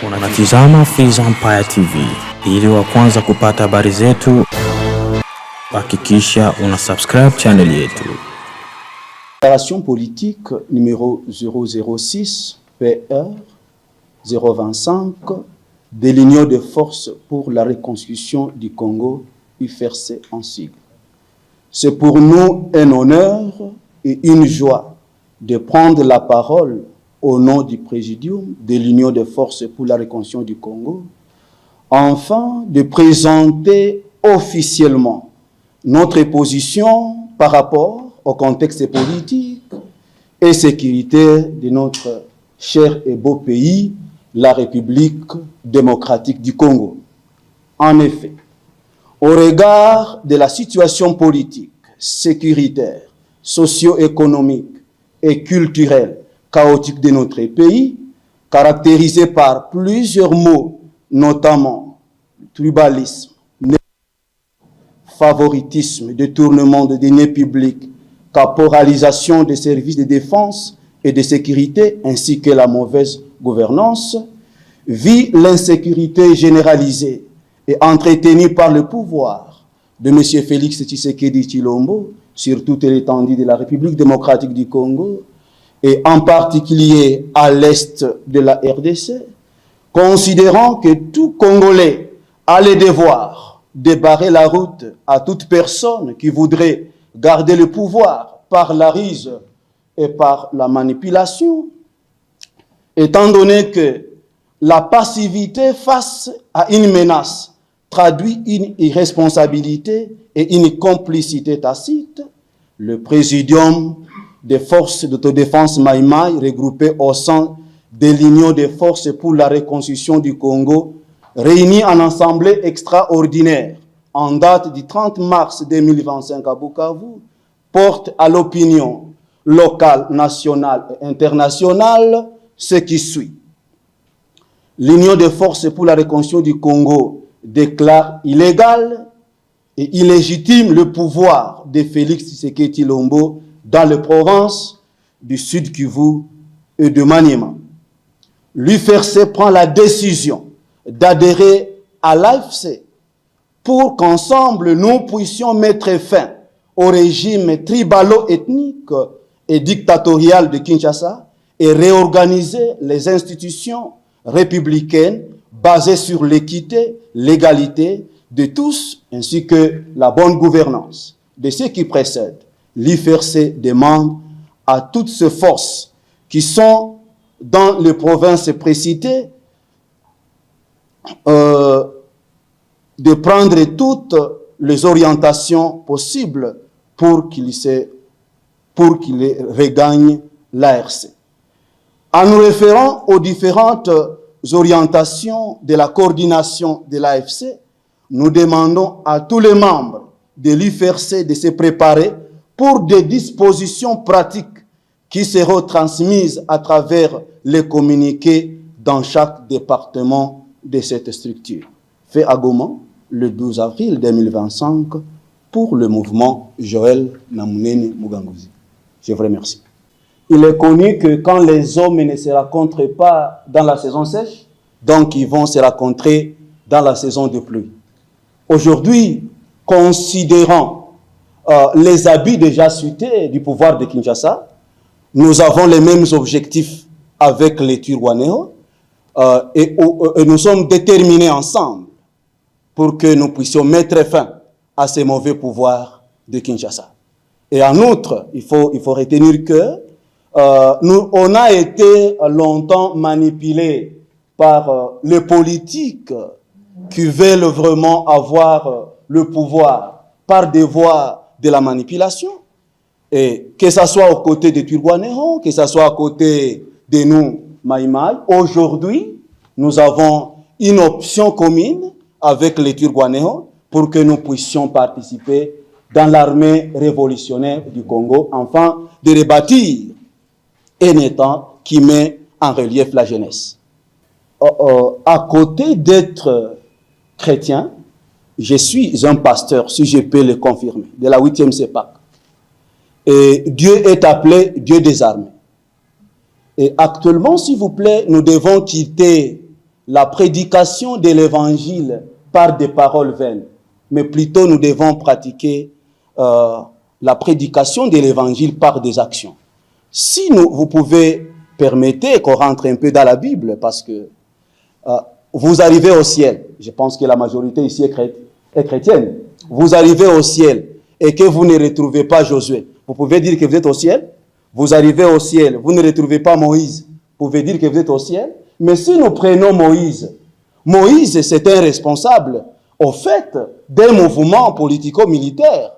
Unatizama Fizi Empire TV. Ili wa kwanza kupata habari zetu, hakikisha una subscribe channel yetu. Déclaration politique numéro 006 PR 025 de l'Union des forces pour la reconstruction du Congo, UFRC en sigle. C'est pour nous un honneur et une joie de prendre la parole au nom du Présidium de l'Union des forces pour la reconstruction du Congo, afin de présenter officiellement notre position par rapport au contexte politique et sécuritaire de notre cher et beau pays, la République démocratique du Congo. En effet, au regard de la situation politique, sécuritaire, socio-économique et culturelle chaotique de notre pays, caractérisée par plusieurs maux, notamment tribalisme, favoritisme, détournement de deniers publics, caporalisation des services de défense et de sécurité, ainsi que la mauvaise gouvernance, vit l'insécurité généralisée et entretenue par le pouvoir de M. Félix Tshisekedi Tshilombo sur toute l'étendue de la République démocratique du Congo, et en particulier à l'est de la RDC, considérant que tout Congolais a le devoir de barrer la route à toute personne qui voudrait garder le pouvoir par la ruse et par la manipulation, étant donné que la passivité face à une menace traduit une irresponsabilité et une complicité tacite, le Présidium des forces d'autodéfense Maïmaï, regroupées au sein de l'Union des forces pour la reconstruction du Congo, réunis en assemblée extraordinaire en date du 30 mars 2025 à Bukavu, porte à l'opinion locale, nationale et internationale ce qui suit. L'Union des forces pour la reconstruction du Congo déclare illégal et illégitime le pouvoir de Félix Tshisekedi Tshilombo dans les provinces du Sud Kivu et de Maniema. L'UFRC prend la décision d'adhérer à l'AFC pour qu'ensemble nous puissions mettre fin au régime tribalo-ethnique et dictatorial de Kinshasa et réorganiser les institutions républicaines basées sur l'équité, l'égalité de tous ainsi que la bonne gouvernance. De ce qui précède, l'UFRC demande à toutes ces forces qui sont dans les provinces précitées de prendre toutes les orientations possibles pour qu'ils regagnent l'ARC. En nous référant aux différentes orientations de la coordination de l'AFC, nous demandons à tous les membres de l'UFRC de se préparer pour des dispositions pratiques qui seront transmises à travers les communiqués dans chaque département de cette structure. Fait à Goma, le 12 avril 2025, pour le mouvement Joël Namunene Muganguzi. Je vous remercie. Il est connu que quand les hommes ne se rencontrent pas dans la saison sèche, donc ils vont se rencontrer dans la saison de pluie. Aujourd'hui, considérant les habits déjà suités du pouvoir de Kinshasa, nous avons les mêmes objectifs avec les Turwanéo et nous sommes déterminés ensemble pour que nous puissions mettre fin à ces mauvais pouvoirs de Kinshasa. Et en outre, il faut retenir que on a été longtemps manipulés par les politiques qui veulent vraiment avoir le pouvoir par des voies de la manipulation, et que ce soit aux côtés des Turwanéo, que ce soit à côté de nous, Maïmaï. Aujourd'hui, nous avons une option commune avec les Turwanéo pour que nous puissions participer dans l'armée révolutionnaire du Congo, afin de rebâtir un État qui met en relief la jeunesse. À côté d'être chrétien, je suis un pasteur, si je peux le confirmer, de la 8e CEPAC. Et Dieu est appelé Dieu des armées. Et actuellement, s'il vous plaît, nous devons quitter la prédication de l'évangile par des paroles vaines, mais plutôt nous devons pratiquer la prédication de l'évangile par des actions. Si vous pouvez permettre qu'on rentre un peu dans la Bible, parce que vous arrivez au ciel, je pense que la majorité ici est chrétienne, vous arrivez au ciel et que vous ne retrouvez pas Josué, vous pouvez dire que vous êtes au ciel? Vous arrivez au ciel, vous ne retrouvez pas Moïse, vous pouvez dire que vous êtes au ciel? Mais si nous prenons Moïse, Moïse c'est un responsable au fait d'un mouvement politico-militaire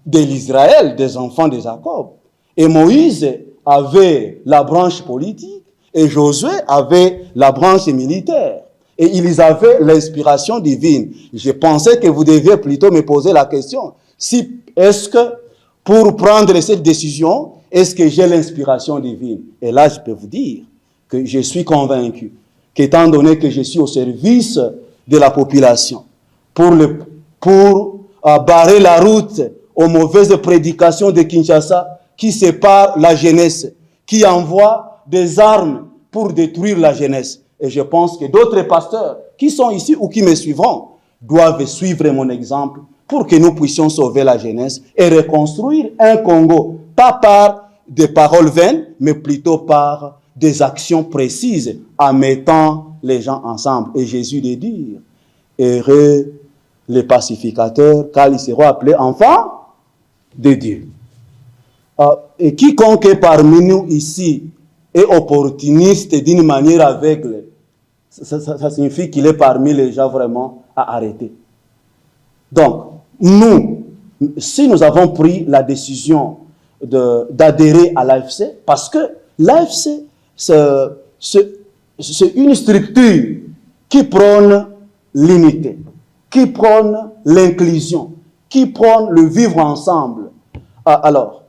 de l'Israël, des enfants de Jacob. Et Moïse avait la branche politique et Josué avait la branche militaire. Et ils avaient l'inspiration divine. Je pensais que vous deviez plutôt me poser la question, si est-ce que pour prendre cette décision, est-ce que j'ai l'inspiration divine? Et là, je peux vous dire que je suis convaincu qu'étant donné que je suis au service de la population, pour barrer la route aux mauvaises prédications de Kinshasa qui séparent la jeunesse, qui envoient des armes pour détruire la jeunesse. Et je pense que d'autres pasteurs qui sont ici ou qui me suivront doivent suivre mon exemple pour que nous puissions sauver la jeunesse et reconstruire un Congo, pas par des paroles vaines, mais plutôt par des actions précises en mettant les gens ensemble. Et Jésus de dire, heureux les pacificateurs, car ils seront appelés enfants de Dieu. Et quiconque parmi nous ici est opportuniste d'une manière aveugle, ça signifie qu'il est parmi les gens vraiment à arrêter. Donc, nous, si nous avons pris la décision d'adhérer à l'AFC, parce que l'AFC, c'est une structure qui prône l'unité, qui prône l'inclusion, qui prône le vivre ensemble. Alors,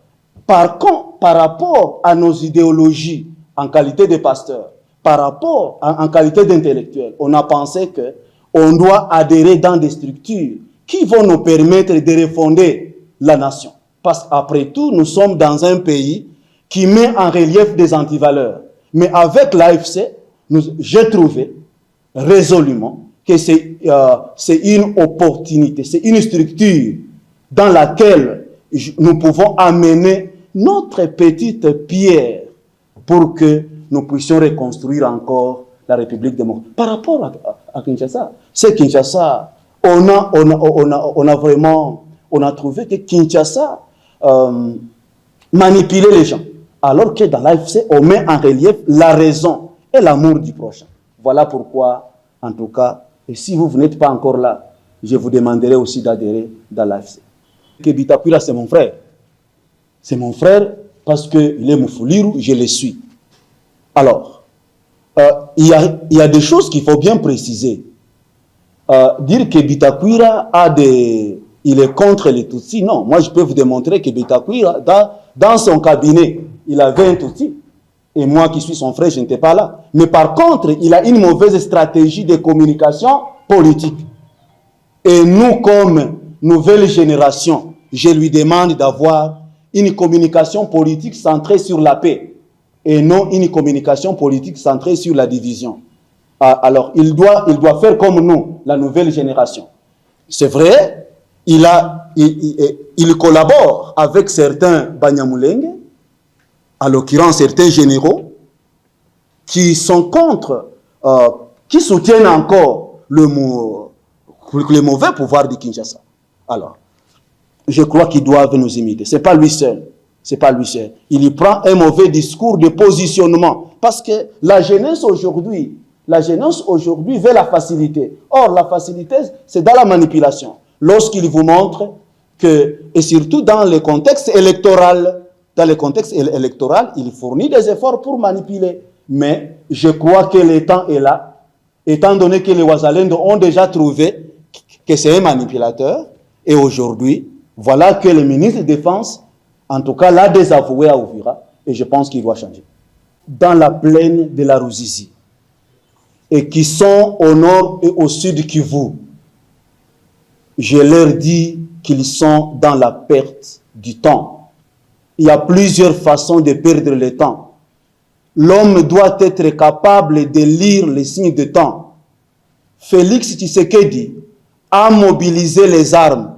par contre, par rapport à nos idéologies en qualité de pasteur, par rapport en qualité d'intellectuel, on a pensé qu'on doit adhérer dans des structures qui vont nous permettre de refonder la nation. Parce qu'après tout, nous sommes dans un pays qui met en relief des antivaleurs. Mais avec l'AFC, j'ai trouvé résolument que c'est une opportunité, c'est une structure dans laquelle nous pouvons amener notre petite pierre pour que nous puissions reconstruire encore la République démocratique. Par rapport à Kinshasa, c'est Kinshasa, on a trouvé que Kinshasa manipulait les gens, alors que dans l'AFC, on met en relief la raison et l'amour du prochain. Voilà pourquoi, en tout cas, et si vous n'êtes pas encore là, je vous demanderai aussi d'adhérer dans l'AFC. Que Bitakwira, c'est mon frère. C'est mon frère parce qu'il est Moufoulirou, je le suis. Alors, il y a des choses qu'il faut bien préciser. Dire que Bitakwira il est contre les Tutsis, non. Moi, je peux vous démontrer que Bitakwira, dans son cabinet, il avait un Tutsi. Et moi qui suis son frère, je n'étais pas là. Mais par contre, il a une mauvaise stratégie de communication politique. Et nous, comme nouvelle génération, je lui demande d'avoir une communication politique centrée sur la paix et non une communication politique centrée sur la division. Alors, il doit faire comme nous, la nouvelle génération. C'est vrai, il collabore avec certains Banyamulenge, à l'occurrence certains généraux, qui sont contre, qui soutiennent encore le mauvais pouvoir de Kinshasa. Alors, je crois qu'ils doivent nous imiter. Ce n'est pas lui seul. C'est pas lui seul. Il y prend un mauvais discours de positionnement. Parce que la jeunesse aujourd'hui veut la facilité. Or, la facilité, c'est dans la manipulation. Lorsqu'il vous montre que, et surtout dans le contexte électoral, il fournit des efforts pour manipuler. Mais je crois que le temps est là, étant donné que les Ouazalendo ont déjà trouvé que c'est un manipulateur. Et aujourd'hui, voilà que le ministre de la Défense, en tout cas, l'a désavoué à Uvira, et je pense qu'il doit changer. Dans la plaine de la Ruzizi, et qui sont au nord et au sud Kivu, je leur dis qu'ils sont dans la perte du temps. Il y a plusieurs façons de perdre le temps. l'homme doit être capable de lire les signes de temps. Félix Tshisekedi a mobilisé les armes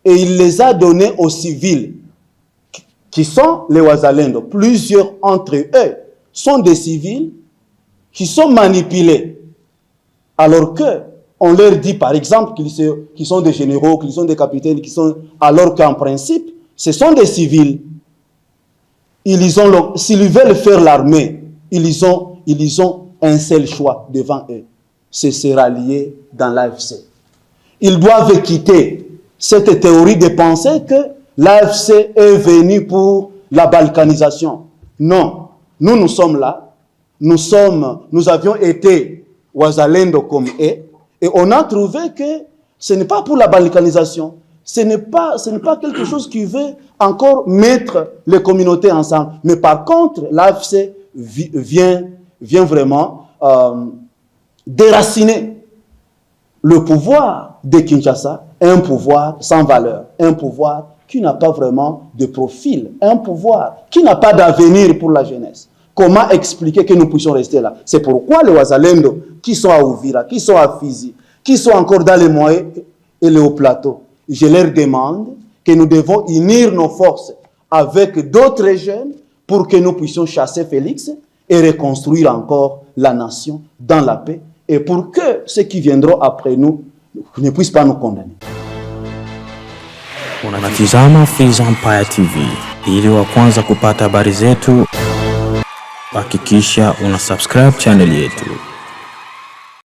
et il les a données aux civils qui sont les Wazalendo. Plusieurs entre eux sont des civils qui sont manipulés. Alors que on leur dit par exemple qu'ils sont des généraux, qu'ils sont des capitaines, alors qu'en principe, ce sont des civils. S'ils veulent faire l'armée, ils ont un seul choix devant eux, c'est se rallier dans l'AFC. Ils doivent quitter cette théorie de penser que l'AFC est venu pour la balkanisation. Non, nous sommes là, nous avions été Wazalendo comme eux, et on a trouvé que ce n'est pas pour la balkanisation, ce n'est pas quelque chose qui veut encore mettre les communautés ensemble. Mais par contre, l'AFC vient vraiment déraciner le pouvoir de Kinshasa, un pouvoir sans valeur, un pouvoir qui n'a pas vraiment de profil, un pouvoir qui n'a pas d'avenir pour la jeunesse. Comment expliquer que nous puissions rester là? C'est pourquoi les Wazalendo qui sont à Ouvira, qui sont à Fizi, qui sont encore dans les moyens et les hauts plateaux, je leur demande que nous devons unir nos forces avec d'autres jeunes pour que nous puissions chasser Félix et reconstruire encore la nation dans la paix et pour que ceux qui viendront après nous ne puissent pas nous condamner. Unatizama Fizi Empire TV. Ili wa kwanza kupata habari zetu, hakikisha una subscribe channel yetu.